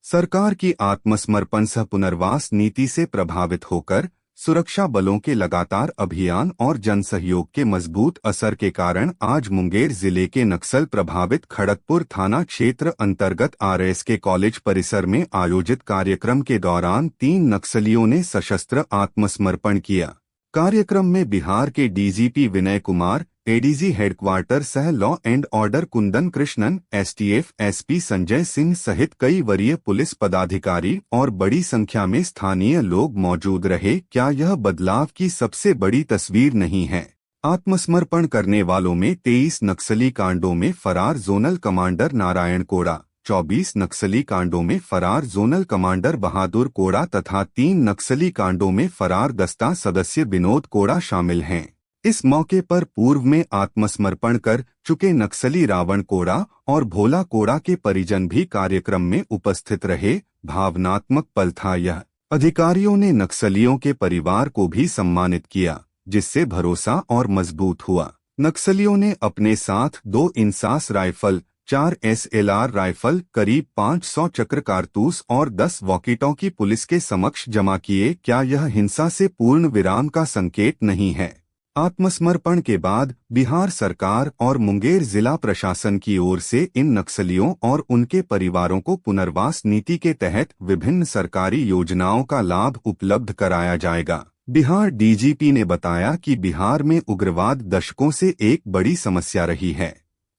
सरकार की आत्मसमर्पण सह पुनर्वास नीति से प्रभावित होकर सुरक्षा बलों के लगातार अभियान और जनसहयोग के मजबूत असर के कारण आज मुंगेर जिले के नक्सल प्रभावित खड़गपुर थाना क्षेत्र अंतर्गत आरएसके कॉलेज परिसर में आयोजित कार्यक्रम के दौरान 3 नक्सलियों ने सशस्त्र आत्मसमर्पण किया। कार्यक्रम में बिहार के DGP Vinay Kumar, ADG headquarter सह law and order Kundan Krishnan, STF SP Sanjay Singh सहित कई वरीय पुलिस पदाधिकारी और बड़ी संख्या में स्थानीय लोग मौजूद रहे। क्या यह बदलाव की सबसे बड़ी तस्वीर नहीं है? आत्मसमर्पण करने वालों में 23 नक्सली कांडों में फरार जोनल कमांडर नारायण कोड़ा, 24 नक्सली कांडों में फरार जोनल कमांडर बहादुर कोड़ा तथा 3 नक्सली कांडों में फरार दस्ता सदस्य विनोद कोड़ा शामिल हैं। इस मौके पर पूर्व में आत्मसमर्पण कर चुके नक्सली रावण कोड़ा और भोला कोड़ा के परिजन भी कार्यक्रम में उपस्थित रहे। भावनात्मक पल था यह। अधिकारियों ने नक्सलियों के परिवार को भी सम्मानित किया, जिससे भरोसा और मजबूत हुआ। नक्सलियों ने अपने साथ 2 इंसास राइफल, 4 SLR राइफल, करीब 500 चक्र कारतूस और 10 वॉकी-टॉकी पुलिस के समक्ष जमा किए। क्या यह हिंसा से पूर्ण विराम का संकेत नहीं है? आत्मसमर्पण के बाद बिहार सरकार और मुंगेर जिला प्रशासन की ओर से इन नक्सलियों और उनके परिवारों को पुनर्वास नीति के तहत विभिन्न सरकारी योजनाओं का लाभ उपलब्ध कराया जाएगा। बिहार डीजीपी ने बताया कि बिहार में उग्रवाद दशकों से एक बड़ी समस्या रही है।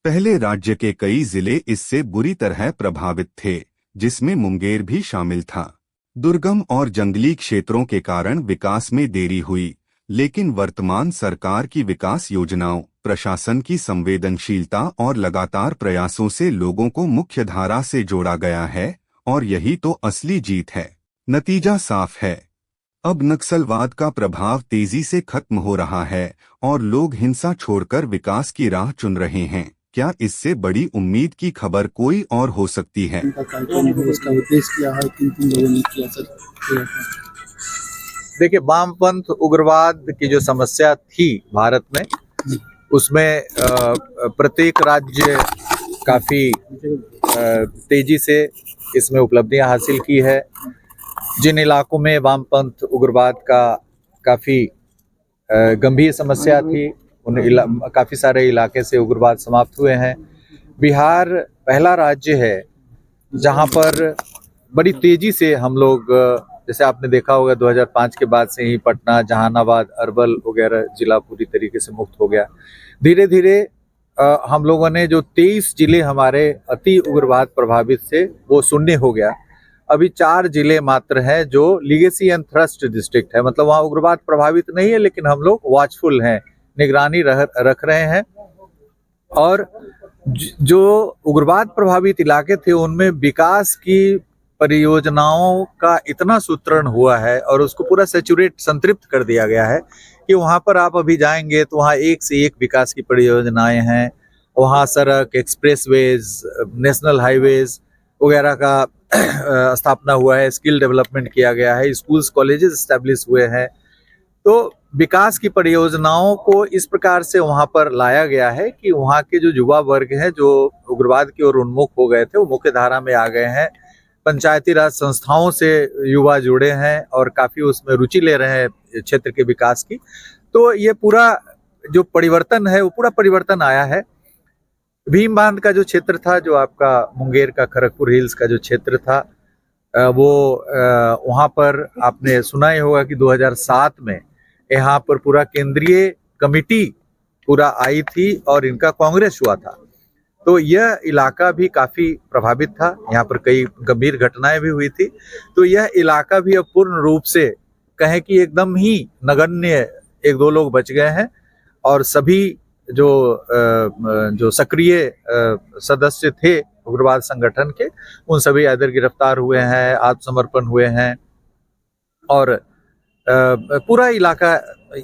पहले राज्य के कई जिले इससे बुरी तरह प्रभावित थे, जिसमें मुंगेर भी शामिल था। दुर्गम और जंगली क्षेत्रों के कारण विकास में देरी हुई, लेकिन वर्तमान सरकार की विकास योजनाओं, प्रशासन की संवेदनशीलता और लगातार प्रयासों से लोगों को मुख्यधारा से जोड़ा गया है और यही तो असली जीत है। नतीजा साफ है। अब नक्सलवाद का प्रभाव तेजी से खत्म हो रहा है और लोग हिंसा छोड़कर विकास की राह चुन रहे हैं। क्या इससे बड़ी उम्मीद की खबर कोई और हो सकती है? उसका उद्देश्य क्या है? किन लोगों ने किया सर? देखिए, वामपंथ उग्रवाद की जो समस्या थी भारत में, उसमें प्रत्येक राज्य काफ़ी तेजी से इसमें उपलब्धियां हासिल की है। जिन इलाकों में वामपंथ उग्रवाद का काफ़ी गंभीर समस्या थी, उन काफ़ी सारे इलाके से उग्रवाद समाप्त हुए हैं। बिहार पहला राज्य है जहां पर बड़ी तेजी से हम लोग, जैसे आपने देखा होगा 2005 के बाद से ही पटना, जहानाबाद, अरवल वगैरह जिला पूरी तरीके से मुक्त हो गया। धीरे धीरे हम लोगों ने जो 23 जिले हमारे अति उग्रवाद प्रभावित से वो शून्य हो गया। अभी 4 जिले मात्र हैं जो लीगेसी एंड थ्रस्ट डिस्ट्रिक्ट है, मतलब वहाँ उग्रवाद प्रभावित नहीं है, लेकिन हम लोग वॉचफुल हैं, निगरानी रख रहे हैं। और जो उग्रवाद प्रभावित इलाके थे उनमें विकास की परियोजनाओं का इतना सूत्रण हुआ है और उसको पूरा सैचुरेट, संतृप्त कर दिया गया है कि वहाँ पर आप अभी जाएंगे तो वहाँ एक से एक विकास की परियोजनाएं हैं। वहाँ सड़क, एक्सप्रेसवेज, नेशनल हाईवेज वगैरह का स्थापना हुआ है, स्किल डेवलपमेंट किया गया है, स्कूल्स, कॉलेजेस एस्टेब्लिश हुए हैं। तो विकास की परियोजनाओं को इस प्रकार से वहाँ पर लाया गया है कि वहाँ के जो युवा वर्ग है, जो उग्रवाद की ओर उन्मुख हो गए थे, वो मुख्य धारा में आ गए हैं। पंचायती राज संस्थाओं से युवा जुड़े हैं और काफ़ी उसमें रुचि ले रहे हैं क्षेत्र के विकास की। तो ये पूरा जो परिवर्तन है वो पूरा परिवर्तन आया है। भीम बांध का जो क्षेत्र था, जो आपका मुंगेर का खड़गपुर हिल्स का जो क्षेत्र था, वो वहाँ पर आपने सुना ही होगा कि 2007 में यहाँ पर पूरा केंद्रीय कमेटी पूरा आई थी और इनका कांग्रेस हुआ था। तो यह इलाका भी काफ़ी प्रभावित था, यहाँ पर कई गंभीर घटनाएं भी हुई थी। तो यह इलाका भी अब पूर्ण रूप से कहें कि एकदम ही नगण्य 1-2 लोग बच गए हैं और सभी जो सक्रिय सदस्य थे उग्रवाद संगठन के, उन सभी इधर गिरफ्तार हुए हैं, आत्मसमर्पण हुए हैं और पूरा इलाका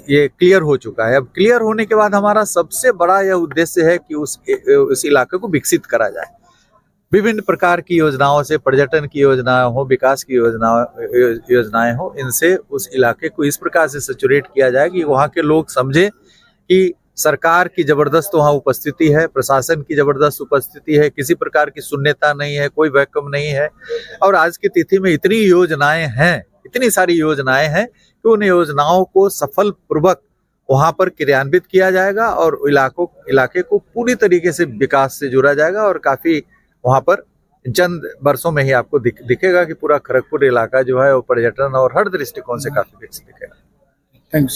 ये क्लियर हो चुका है। अब क्लियर होने के बाद हमारा सबसे बड़ा यह उद्देश्य है कि उस इलाके को विकसित करा जाए। विभिन्न प्रकार की योजनाओं से, पर्यटन की योजनाएं हो, विकास की योजनाएं हो, इनसे उस इलाके को इस प्रकार से सैचुरेट किया जाए कि वहाँ के लोग समझें कि सरकार की जबरदस्त वहाँ उपस्थिति है, प्रशासन की जबरदस्त उपस्थिति है, किसी प्रकार की शून्यता नहीं है, कोई वैक्यूम नहीं है। और आज की तिथि में इतनी योजनाएं हैं, इतनी सारी योजनाएं हैं कि उन योजनाओं को सफल पूर्वक वहाँ पर क्रियान्वित किया जाएगा और इलाके को पूरी तरीके से विकास से जोड़ा जाएगा। और काफी वहाँ पर चंद वर्षों में ही आपको दिखेगा कि पूरा खड़गपुर इलाका जो है वो पर्यटन और हर दृष्टिकोण से काफी विकसित दिखेगा। थैंक्स।